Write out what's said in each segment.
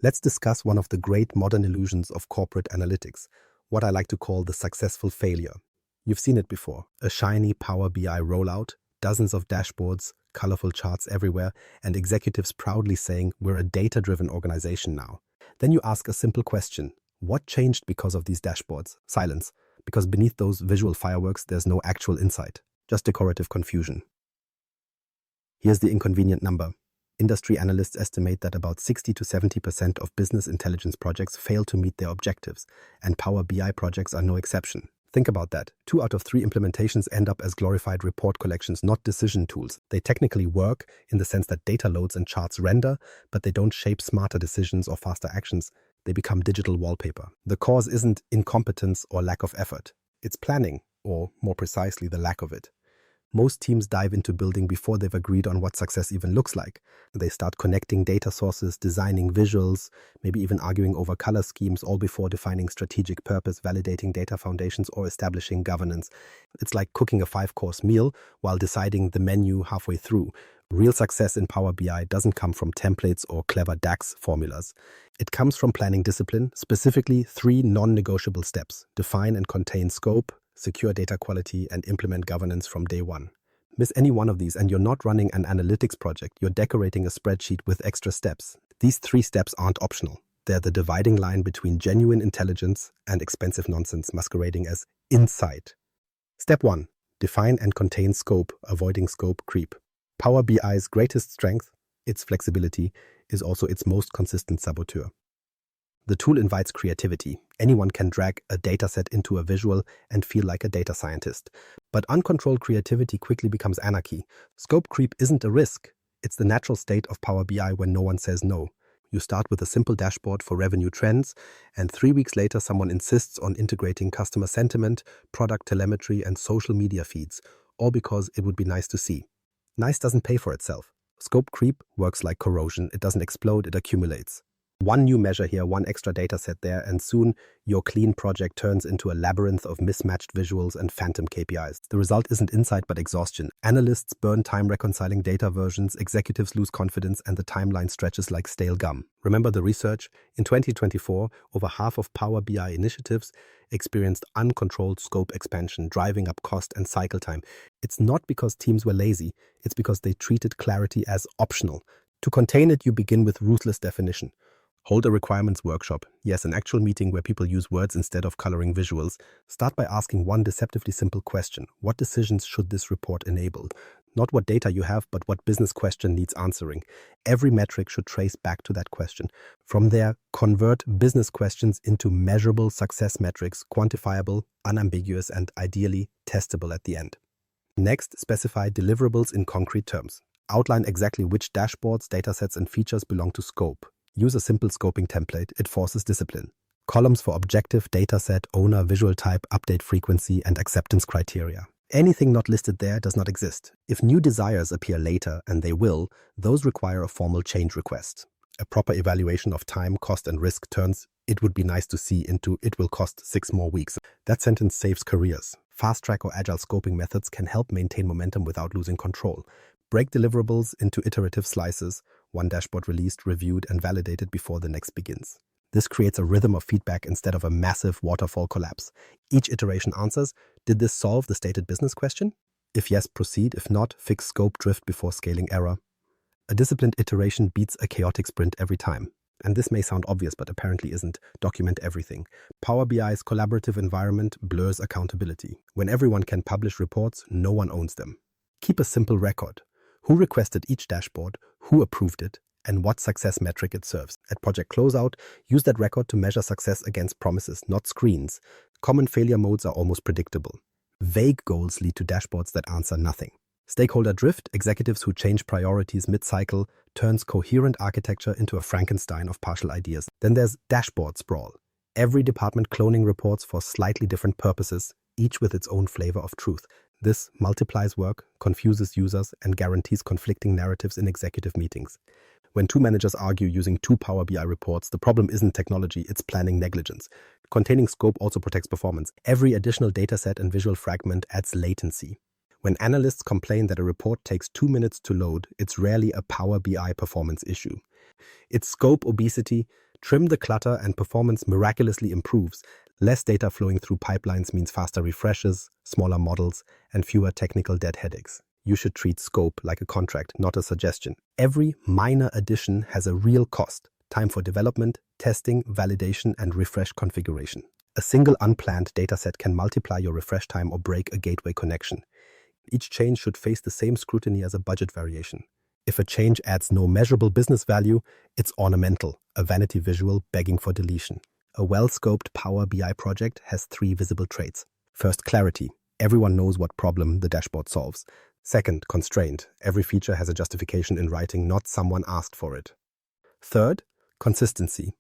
Let's discuss one of the great modern illusions of corporate analytics, what I like to call the successful failure. You've seen it before, a shiny Power BI rollout, dozens of dashboards, colorful charts everywhere, and executives proudly saying we're a data-driven organization now. Then you ask a simple question, what changed because of these dashboards? Silence, because beneath those visual fireworks there's no actual insight, just decorative confusion. Here's the inconvenient number. Industry analysts estimate that about 60 to 70% of business intelligence projects fail to meet their objectives, and Power BI projects are no exception. Think about that. 2 out of 3 implementations end up as glorified report collections, not decision tools. They technically work in the sense that data loads and charts render, but they don't shape smarter decisions or faster actions. They become digital wallpaper. The cause isn't incompetence or lack of effort. It's planning, or more precisely, the lack of it. Most teams dive into building before they've agreed on what success even looks like. They start connecting data sources, designing visuals, maybe even arguing over color schemes, all before defining strategic purpose, validating data foundations, or establishing governance. It's like cooking a 5-course meal while deciding the menu halfway through. Real success in Power BI doesn't come from templates or clever DAX formulas. It comes from planning discipline, specifically 3 non-negotiable steps: define and contain scope, secure data quality, and implement governance from day one. Miss any one of these and you're not running an analytics project, you're decorating a spreadsheet with extra steps. These 3 steps aren't optional. They're the dividing line between genuine intelligence and expensive nonsense masquerading as insight. Step 1. Define and contain scope, avoiding scope creep. Power BI's greatest strength, its flexibility, is also its most consistent saboteur. The tool invites creativity. Anyone can drag a dataset into a visual and feel like a data scientist. But uncontrolled creativity quickly becomes anarchy. Scope creep isn't a risk. It's the natural state of Power BI when no one says no. You start with a simple dashboard for revenue trends, and 3 weeks later someone insists on integrating customer sentiment, product telemetry, and social media feeds, all because it would be nice to see. Nice doesn't pay for itself. Scope creep works like corrosion. It doesn't explode, it accumulates. One new measure here, one extra data set there, and soon your clean project turns into a labyrinth of mismatched visuals and phantom KPIs. The result isn't insight but exhaustion. Analysts burn time reconciling data versions, executives lose confidence, and the timeline stretches like stale gum. Remember the research? In 2024, over half of Power BI initiatives experienced uncontrolled scope expansion, driving up cost and cycle time. It's not because teams were lazy, it's because they treated clarity as optional. To contain it, you begin with ruthless definition. Hold a requirements workshop, yes, an actual meeting where people use words instead of coloring visuals. Start by asking one deceptively simple question. What decisions should this report enable? Not what data you have, but what business question needs answering. Every metric should trace back to that question. From there, convert business questions into measurable success metrics, quantifiable, unambiguous, and ideally testable at the end. Next, specify deliverables in concrete terms. Outline exactly which dashboards, datasets, and features belong to scope. Use a simple scoping template. It forces discipline. Columns for objective, dataset, owner, visual type, update frequency, and acceptance criteria. Anything not listed there does not exist. If new desires appear later, and they will, those require a formal change request. A proper evaluation of time, cost, and risk turns "it would be nice to see" into "it will cost 6 more weeks." That sentence saves careers. Fast-track or agile scoping methods can help maintain momentum without losing control. Break deliverables into iterative slices, one dashboard released, reviewed, and validated before the next begins. This creates a rhythm of feedback instead of a massive waterfall collapse. Each iteration answers, did this solve the stated business question? If yes, proceed. If not, fix scope drift before scaling error. A disciplined iteration beats a chaotic sprint every time. And this may sound obvious, but apparently isn't. Document everything. Power BI's collaborative environment blurs accountability. When everyone can publish reports, no one owns them. Keep a simple record. Who requested each dashboard, who approved it, and what success metric it serves. At project closeout, use that record to measure success against promises, not screens. Common failure modes are almost predictable. Vague goals lead to dashboards that answer nothing. Stakeholder drift, executives who change priorities mid-cycle, turns coherent architecture into a Frankenstein of partial ideas. Then there's dashboard sprawl. Every department cloning reports for slightly different purposes, each with its own flavor of truth. This multiplies work, confuses users, and guarantees conflicting narratives in executive meetings. When 2 managers argue using 2 Power BI reports, the problem isn't technology, it's planning negligence. Containing scope also protects performance. Every additional dataset and visual fragment adds latency. When analysts complain that a report takes 2 minutes to load, it's rarely a Power BI performance issue. It's scope obesity, Trim the clutter and performance miraculously improves. Less data flowing through pipelines means faster refreshes, smaller models, and fewer technical dead headaches. You should treat scope like a contract, not a suggestion. Every minor addition has a real cost: time for development, testing, validation, and refresh configuration. A single unplanned dataset can multiply your refresh time or break a gateway connection. Each change should face the same scrutiny as a budget variation. If a change adds no measurable business value, it's ornamental, a vanity visual begging for deletion. A well-scoped Power BI project has 3 visible traits. First, clarity. Everyone knows what problem the dashboard solves. Second, constraint. Every feature has a justification in writing, not someone asked for it. Third, consistency.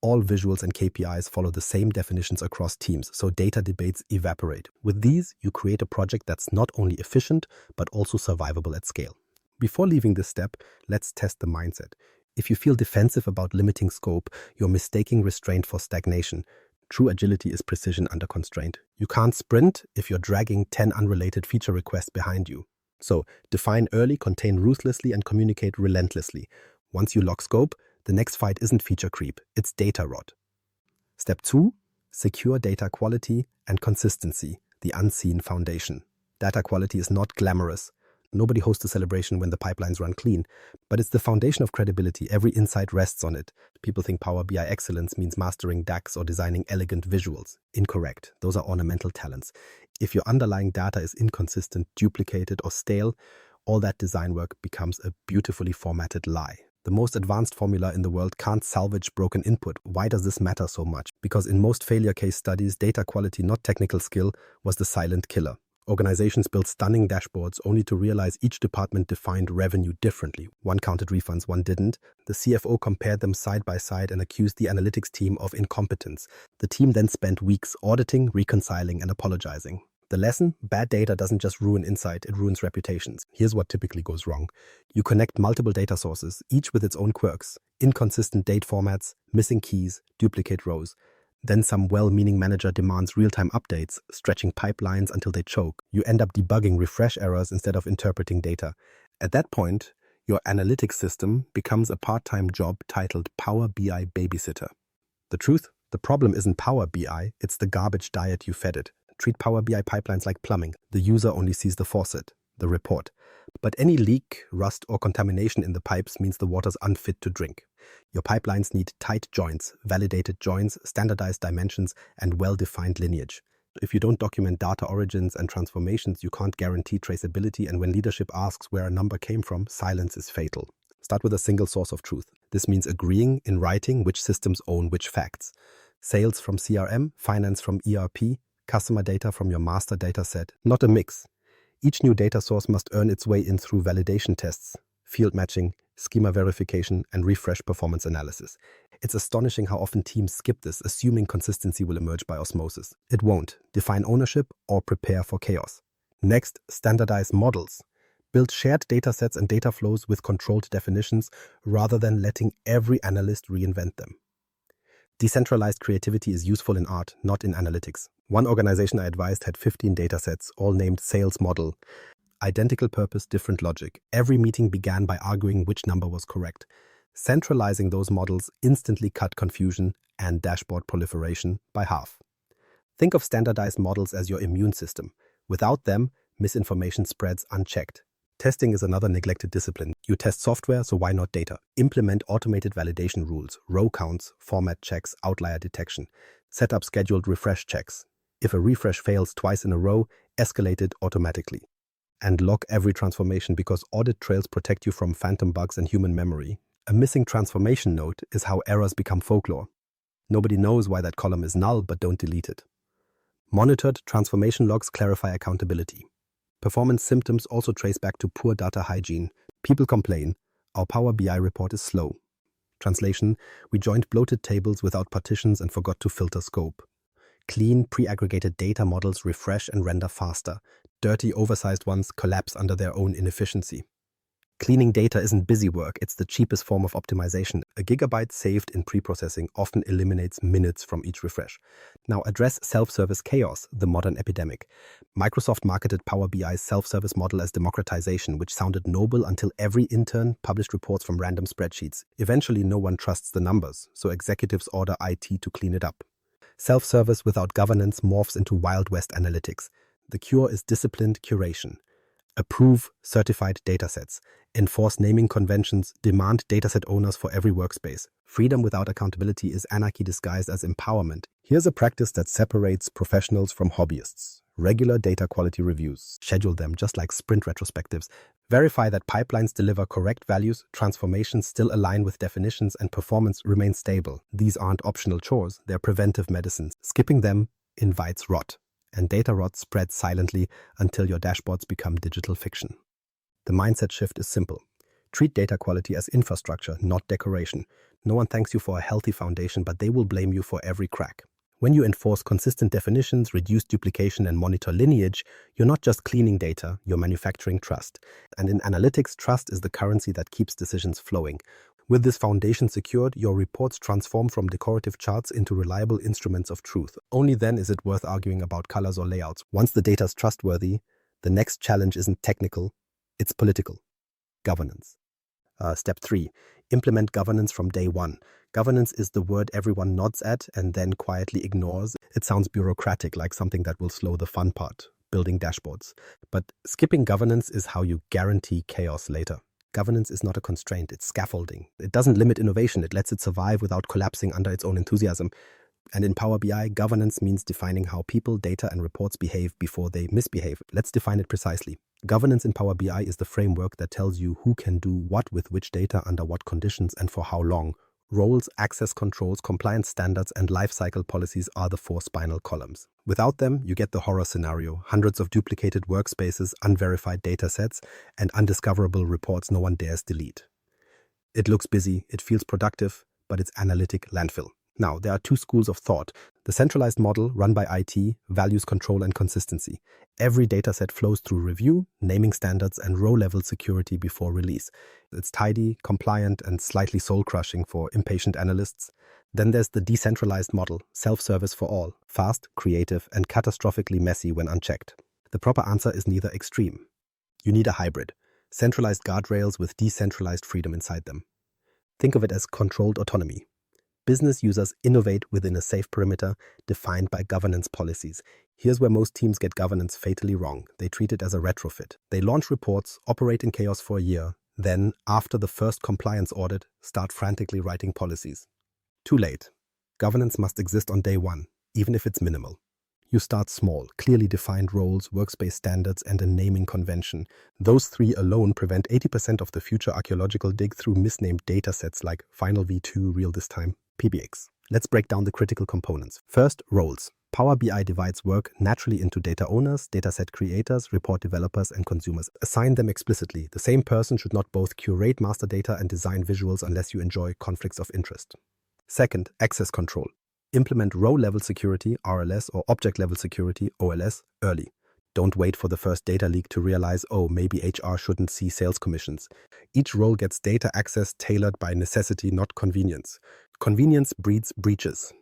All visuals and KPIs follow the same definitions across teams, so data debates evaporate. With these, you create a project that's not only efficient, but also survivable at scale. Before leaving this step, let's test the mindset. If you feel defensive about limiting scope, you're mistaking restraint for stagnation. True agility is precision under constraint. You can't sprint if you're dragging 10 unrelated feature requests behind you. So, define early, contain ruthlessly, and communicate relentlessly. Once you lock scope, the next fight isn't feature creep, it's data rot. Step 2, secure data quality and consistency, the unseen foundation. Data quality is not glamorous. Nobody hosts a celebration when the pipelines run clean, but it's the foundation of credibility. Every insight rests on it. People think Power BI excellence means mastering DAX or designing elegant visuals. Incorrect. Those are ornamental talents. If your underlying data is inconsistent, duplicated, or stale, all that design work becomes a beautifully formatted lie. The most advanced formula in the world can't salvage broken input. Why does this matter so much? Because in most failure case studies, data quality, not technical skill, was the silent killer. Organizations built stunning dashboards only to realize each department defined revenue differently. One counted refunds, one didn't. The CFO compared them side by side and accused the analytics team of incompetence. The team then spent weeks auditing, reconciling, and apologizing. The lesson? Bad data doesn't just ruin insight, it ruins reputations. Here's what typically goes wrong. You connect multiple data sources, each with its own quirks. Inconsistent date formats, missing keys, duplicate rows. Then some well-meaning manager demands real-time updates, stretching pipelines until they choke. You end up debugging refresh errors instead of interpreting data. At that point, your analytics system becomes a part-time job titled Power BI Babysitter. The truth? The problem isn't Power BI, it's the garbage diet you fed it. Treat Power BI pipelines like plumbing. The user only sees the faucet, the report. But any leak, rust, or contamination in the pipes means the water's unfit to drink. Your pipelines need tight joints, validated joints, standardized dimensions, and well-defined lineage. If you don't document data origins and transformations, you can't guarantee traceability, and when leadership asks where a number came from, silence is fatal. Start with a single source of truth. This means agreeing in writing which systems own which facts. Sales from CRM, finance from ERP, customer data from your master data set, not a mix. Each new data source must earn its way in through validation tests, field matching, schema verification, and refresh performance analysis. It's astonishing how often teams skip this, assuming consistency will emerge by osmosis. It won't. Define ownership or prepare for chaos. Next, standardize models. Build shared datasets and data flows with controlled definitions rather than letting every analyst reinvent them. Decentralized creativity is useful in art, not in analytics. One organization I advised had 15 datasets, all named sales model. Identical purpose, different logic. Every meeting began by arguing which number was correct. Centralizing those models instantly cut confusion and dashboard proliferation by half. Think of standardized models as your immune system. Without them, misinformation spreads unchecked. Testing is another neglected discipline. You test software, so why not data? Implement automated validation rules, row counts, format checks, outlier detection. Set up scheduled refresh checks. If a refresh fails twice in a row, escalate it automatically. And lock every transformation because audit trails protect you from phantom bugs and human memory. A missing transformation note is how errors become folklore. Nobody knows why that column is null, but don't delete it. Monitored transformation logs clarify accountability. Performance symptoms also trace back to poor data hygiene. People complain, our Power BI report is slow. Translation, we joined bloated tables without partitions and forgot to filter scope. Clean, pre-aggregated data models refresh and render faster. Dirty, oversized ones collapse under their own inefficiency. Cleaning data isn't busy work, it's the cheapest form of optimization. A gigabyte saved in pre-processing often eliminates minutes from each refresh. Now address self-service chaos, the modern epidemic. Microsoft marketed Power BI's self-service model as democratization, which sounded noble until every intern published reports from random spreadsheets. Eventually, no one trusts the numbers, so executives order IT to clean it up. Self-service without governance morphs into Wild West analytics. The cure is disciplined curation. Approve certified datasets. Enforce naming conventions. Demand dataset owners for every workspace. Freedom without accountability is anarchy disguised as empowerment. Here's a practice that separates professionals from hobbyists. Regular data quality reviews. Schedule them just like sprint retrospectives. Verify that pipelines deliver correct values, transformations still align with definitions, and performance remains stable. These aren't optional chores, they're preventive medicines. Skipping them invites rot. And data rot spreads silently until your dashboards become digital fiction. The mindset shift is simple. Treat data quality as infrastructure, not decoration. No one thanks you for a healthy foundation, but they will blame you for every crack. When you enforce consistent definitions, reduce duplication, and monitor lineage, you're not just cleaning data, you're manufacturing trust. And in analytics, trust is the currency that keeps decisions flowing. With this foundation secured, your reports transform from decorative charts into reliable instruments of truth. Only then is it worth arguing about colors or layouts. Once the data is trustworthy, the next challenge isn't technical, it's political. Governance. Step 3. Implement governance from day one. Governance is the word everyone nods at and then quietly ignores. It sounds bureaucratic, like something that will slow the fun part, building dashboards. But skipping governance is how you guarantee chaos later. Governance is not a constraint, it's scaffolding. It doesn't limit innovation, it lets it survive without collapsing under its own enthusiasm. And in Power BI, governance means defining how people, data, and reports behave before they misbehave. Let's define it precisely. Governance in Power BI is the framework that tells you who can do what with which data, under what conditions, and for how long. Roles, access controls, compliance standards, and lifecycle policies are the 4 spinal columns. Without them, you get the horror scenario: hundreds of duplicated workspaces, unverified datasets, and undiscoverable reports no one dares delete. It looks busy, it feels productive, but it's analytic landfill. Now, there are 2 schools of thought. The centralized model, run by IT, values control and consistency. Every dataset flows through review, naming standards, and row-level security before release. It's tidy, compliant, and slightly soul-crushing for impatient analysts. Then there's the decentralized model, self-service for all, fast, creative, and catastrophically messy when unchecked. The proper answer is neither extreme. You need a hybrid. Centralized guardrails with decentralized freedom inside them. Think of it as controlled autonomy. Business users innovate within a safe perimeter defined by governance policies. Here's where most teams get governance fatally wrong. They treat it as a retrofit. They launch reports, operate in chaos for a year, then, after the first compliance audit, start frantically writing policies. Too late. Governance must exist on day one, even if it's minimal. You start small, clearly defined roles, workspace standards, and a naming convention. Those 3 alone prevent 80% of the future archaeological dig through misnamed datasets like Final V2 Real This Time. PBX. Let's break down the critical components. First, roles. Power BI divides work naturally into data owners, dataset creators, report developers, and consumers. Assign them explicitly. The same person should not both curate master data and design visuals unless you enjoy conflicts of interest. Second, access control. Implement row-level security, RLS, or object-level security, OLS, early. Don't wait for the first data leak to realize, oh, maybe HR shouldn't see sales commissions. Each role gets data access tailored by necessity, not convenience. Convenience breeds breaches.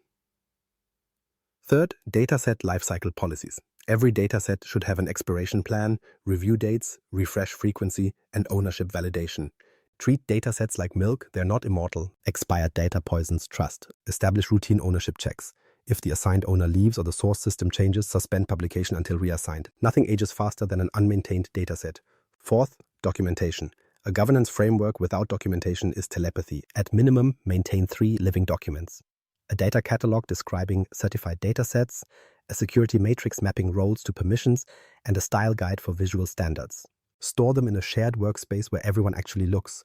Third, dataset lifecycle policies. Every dataset should have an expiration plan, review dates, refresh frequency, and ownership validation. Treat datasets like milk, they're not immortal. Expired data poisons trust. Establish routine ownership checks. If the assigned owner leaves or the source system changes, suspend publication until reassigned. Nothing ages faster than an unmaintained dataset. Fourth, documentation. A governance framework without documentation is telepathy. At minimum, maintain 3 living documents: a data catalog describing certified datasets, a security matrix mapping roles to permissions, and a style guide for visual standards. Store them in a shared workspace where everyone actually looks.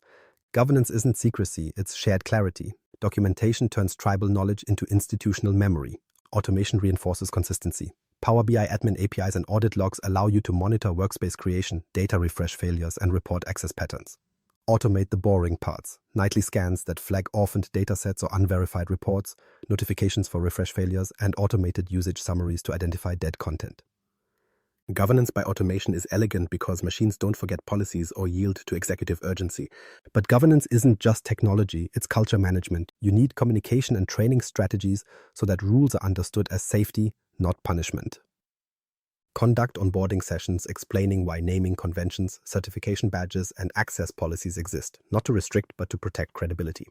Governance isn't secrecy, it's shared clarity. Documentation turns tribal knowledge into institutional memory. Automation reinforces consistency. Power BI admin APIs and audit logs allow you to monitor workspace creation, data refresh failures, and report access patterns. Automate the boring parts: nightly scans that flag orphaned datasets or unverified reports, notifications for refresh failures, and automated usage summaries to identify dead content. Governance by automation is elegant because machines don't forget policies or yield to executive urgency. But governance isn't just technology, it's culture management. You need communication and training strategies so that rules are understood as safety, not punishment. Conduct onboarding sessions explaining why naming conventions, certification badges, and access policies exist, not to restrict but to protect credibility.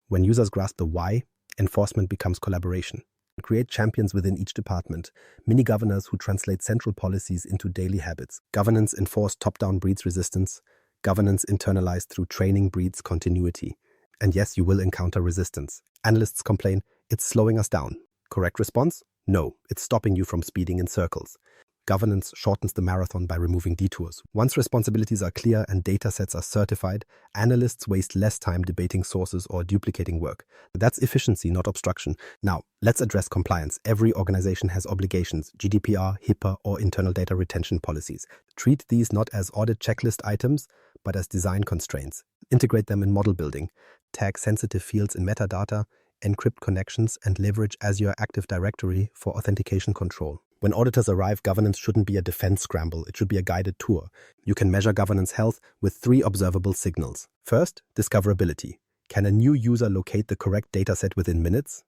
When users grasp the why, enforcement becomes collaboration. Create champions within each department, mini governors who translate central policies into daily habits. Governance enforced top-down breeds resistance. Governance internalized through training breeds continuity. And yes, you will encounter resistance. Analysts complain, it's slowing us down. Correct response? No, it's stopping you from speeding in circles. Governance shortens the marathon by removing detours. Once responsibilities are clear and data sets are certified, analysts waste less time debating sources or duplicating work. That's efficiency, not obstruction. Now, let's address compliance. Every organization has obligations, GDPR, HIPAA, or internal data retention policies. Treat these not as audit checklist items, but as design constraints. Integrate them in model building. Tag sensitive fields in metadata, encrypt connections, and leverage Azure Active Directory for authentication control. When auditors arrive, governance shouldn't be a defense scramble, it should be a guided tour. You can measure governance health with 3 observable signals. First, discoverability. Can a new user locate the correct dataset within minutes?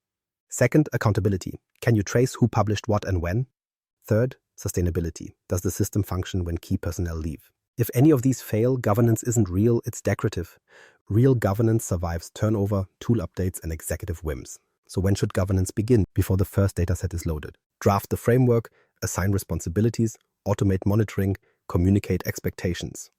Second, accountability. Can you trace who published what and when? Third, sustainability. Does the system function when key personnel leave? If any of these fail, governance isn't real, it's decorative. Real governance survives turnover, tool updates, and executive whims. So when should governance begin? Before the first dataset is loaded. Draft the framework, assign responsibilities, automate monitoring, communicate expectations.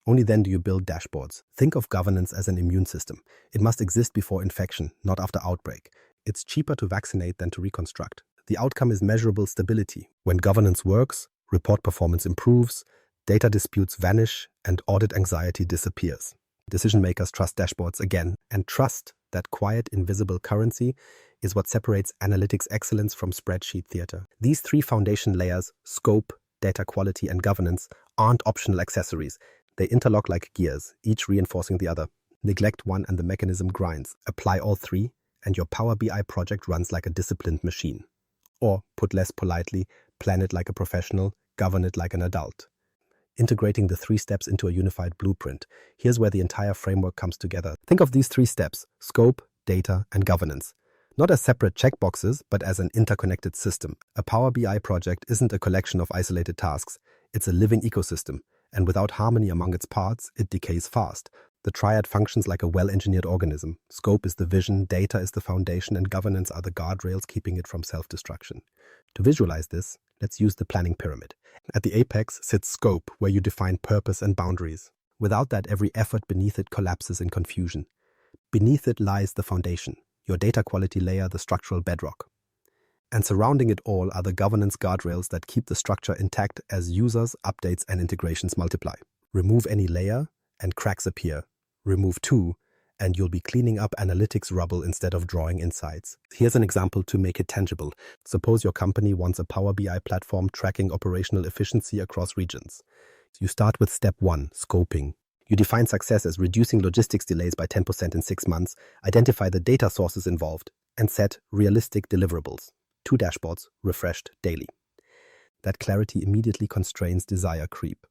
Only then do you build dashboards. Think of governance as an immune system. It must exist before infection, not after outbreak. It's cheaper to vaccinate than to reconstruct. The outcome is measurable stability. When governance works, report performance improves, data disputes vanish, and audit anxiety disappears. Decision makers trust dashboards again, and trust, that quiet, invisible currency, is what separates analytics excellence from spreadsheet theater. These 3 foundation layers, scope, data quality, and governance, aren't optional accessories. They interlock like gears, each reinforcing the other. Neglect one and the mechanism grinds. Apply all 3, and your Power BI project runs like a disciplined machine. Or, put less politely, plan it like a professional, govern it like an adult. Integrating the 3 steps into a unified blueprint. Here's where the entire framework comes together. Think of these 3 steps: scope, data, and governance. Not as separate checkboxes, but as an interconnected system. A Power BI project isn't a collection of isolated tasks. It's a living ecosystem, and without harmony among its parts, it decays fast. The triad functions like a well-engineered organism. Scope is the vision, data is the foundation, and governance are the guardrails keeping it from self-destruction. To visualize this, let's use the planning pyramid. At the apex sits scope, where you define purpose and boundaries. Without that, every effort beneath it collapses in confusion. Beneath it lies the foundation, your data quality layer, the structural bedrock. And surrounding it all are the governance guardrails that keep the structure intact as users, updates, and integrations multiply. Remove any layer, and cracks appear. Remove 2, and you'll be cleaning up analytics rubble instead of drawing insights. Here's an example to make it tangible. Suppose your company wants a Power BI platform tracking operational efficiency across regions. You start with step 1, scoping. You define success as reducing logistics delays by 10% in 6 months, identify the data sources involved, and set realistic deliverables. 2 dashboards, refreshed daily. That clarity immediately constrains desire creep.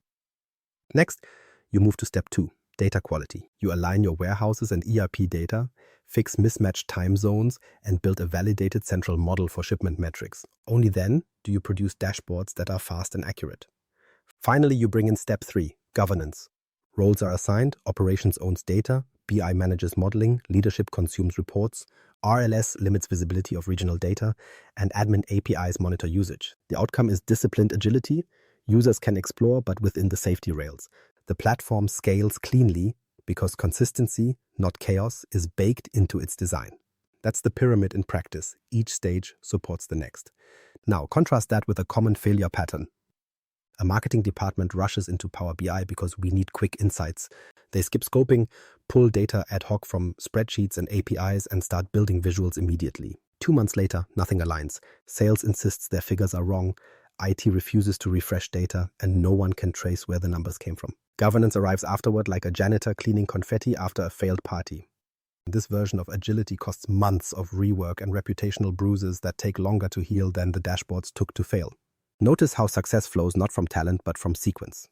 Next, you move to step 2. Data quality. You align your warehouses and ERP data, fix mismatched time zones, and build a validated central model for shipment metrics. Only then do you produce dashboards that are fast and accurate. Finally, you bring in step 3, governance. Roles are assigned, operations owns data, BI manages modeling, leadership consumes reports, RLS limits visibility of regional data, and admin APIs monitor usage. The outcome is disciplined agility. Users can explore, but within the safety rails. The platform scales cleanly because consistency, not chaos, is baked into its design. That's the pyramid in practice. Each stage supports the next. Now, contrast that with a common failure pattern. A marketing department rushes into Power BI because we need quick insights. They skip scoping, pull data ad hoc from spreadsheets and APIs, and start building visuals immediately. 2 months later, nothing aligns. Sales insists their figures are wrong. IT refuses to refresh data, and no one can trace where the numbers came from. Governance arrives afterward like a janitor cleaning confetti after a failed party. This version of agility costs months of rework and reputational bruises that take longer to heal than the dashboards took to fail. Notice how success flows not from talent but from sequence.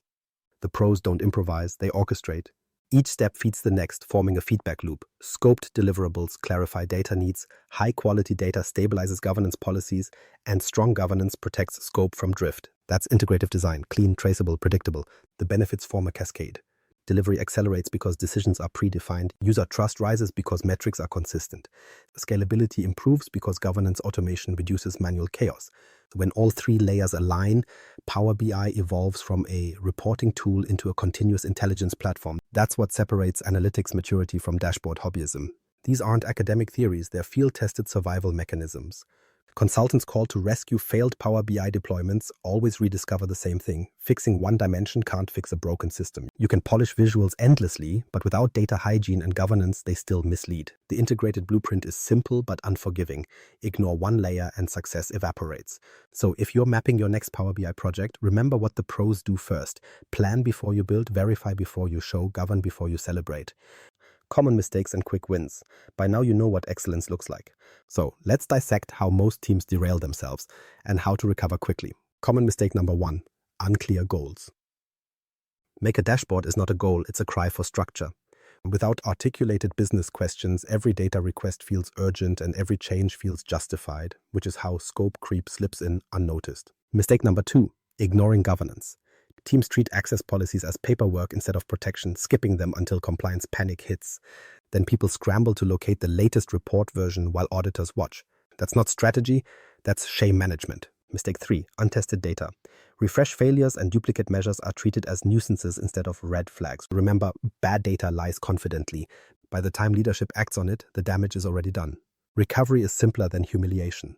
The pros don't improvise, they orchestrate. Each step feeds the next, forming a feedback loop. Scoped deliverables clarify data needs, high-quality data stabilizes governance policies, and strong governance protects scope from drift. That's integrative design, clean, traceable, predictable. The benefits form a cascade. Delivery accelerates because decisions are predefined. User trust rises because metrics are consistent. Scalability improves because governance automation reduces manual chaos. When all three layers align, Power BI evolves from a reporting tool into a continuous intelligence platform. That's what separates analytics maturity from dashboard hobbyism. These aren't academic theories, they're field-tested survival mechanisms. Consultants called to rescue failed Power BI deployments always rediscover the same thing. Fixing one dimension can't fix a broken system. You can polish visuals endlessly, but without data hygiene and governance, they still mislead. The integrated blueprint is simple but unforgiving. Ignore one layer and success evaporates. So if you're mapping your next Power BI project, remember what the pros do first. Plan before you build, verify before you show, govern before you celebrate. Common mistakes and quick wins. By now you know what excellence looks like. So let's dissect how most teams derail themselves and how to recover quickly. Common mistake number 1, unclear goals. Make a dashboard is not a goal, it's a cry for structure. Without articulated business questions, every data request feels urgent and every change feels justified, which is how scope creep slips in unnoticed. Mistake number 2, ignoring governance. Teams treat access policies as paperwork instead of protection, skipping them until compliance panic hits. Then people scramble to locate the latest report version while auditors watch. That's not strategy, that's shame management. Mistake 3, untested data. Refresh failures and duplicate measures are treated as nuisances instead of red flags. Remember, bad data lies confidently. By the time leadership acts on it, the damage is already done. Recovery is simpler than humiliation.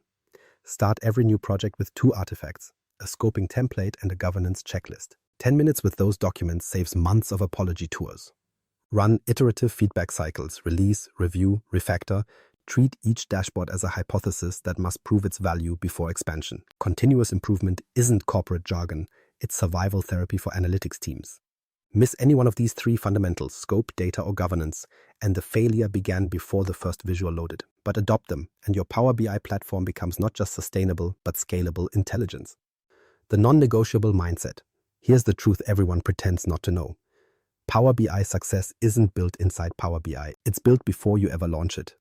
Start every new project with 2 artifacts, a scoping template and a governance checklist. 10 minutes with those documents saves months of apology tours. Run iterative feedback cycles, release, review, refactor. Treat each dashboard as a hypothesis that must prove its value before expansion. Continuous improvement isn't corporate jargon, it's survival therapy for analytics teams. Miss any one of these 3 fundamentals, scope, data, or governance, and the failure began before the first visual loaded. But adopt them, and your Power BI platform becomes not just sustainable, but scalable intelligence. The non-negotiable mindset. Here's the truth everyone pretends not to know. Power BI success isn't built inside Power BI. It's built before you ever launch it.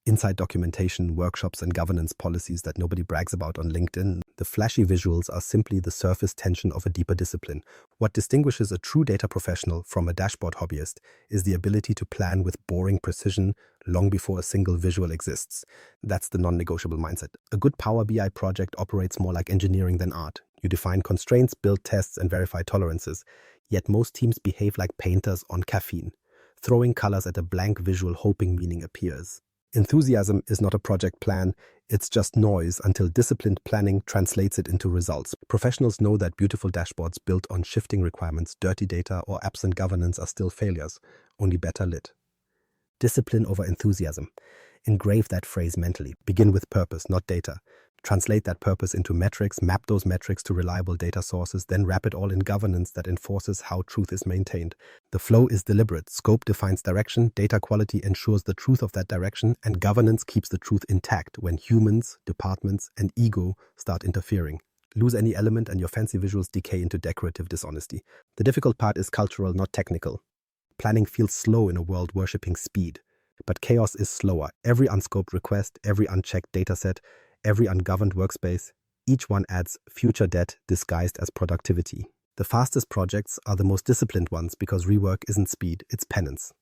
Inside documentation, workshops, and governance policies that nobody brags about on LinkedIn, the flashy visuals are simply the surface tension of a deeper discipline. What distinguishes a true data professional from a dashboard hobbyist is the ability to plan with boring precision long before a single visual exists. That's the non-negotiable mindset. A good Power BI project operates more like engineering than art. You define constraints, build tests, and verify tolerances. Yet most teams behave like painters on caffeine, throwing colors at a blank visual hoping meaning appears. Enthusiasm is not a project plan, it's just noise until disciplined planning translates it into results. Professionals know that beautiful dashboards built on shifting requirements, dirty data, or absent governance are still failures, only better lit. Discipline over enthusiasm. Engrave that phrase mentally. Begin with purpose, not data. Translate that purpose into metrics, map those metrics to reliable data sources, then wrap it all in governance that enforces how truth is maintained. The flow is deliberate. Scope defines direction, data quality ensures the truth of that direction, and governance keeps the truth intact when humans, departments, and ego start interfering. Lose any element and your fancy visuals decay into decorative dishonesty. The difficult part is cultural, not technical. Planning feels slow in a world worshipping speed. But chaos is slower. Every unscoped request, every unchecked dataset, every ungoverned workspace, each one adds future debt disguised as productivity. The fastest projects are the most disciplined ones because rework isn't speed, it's penance.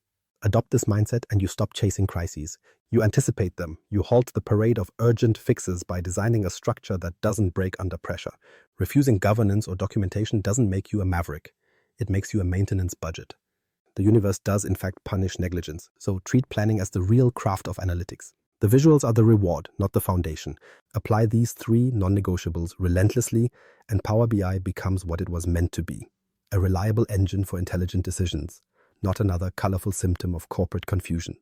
Adopt this mindset and you stop chasing crises. You anticipate them. You halt the parade of urgent fixes by designing a structure that doesn't break under pressure. Refusing governance or documentation doesn't make you a maverick. It makes you a maintenance budget. The universe does in fact punish negligence, so treat planning as the real craft of analytics. The visuals are the reward, not the foundation. Apply these 3 non-negotiables relentlessly, and Power BI becomes what it was meant to be: a reliable engine for intelligent decisions, not another colorful symptom of corporate confusion.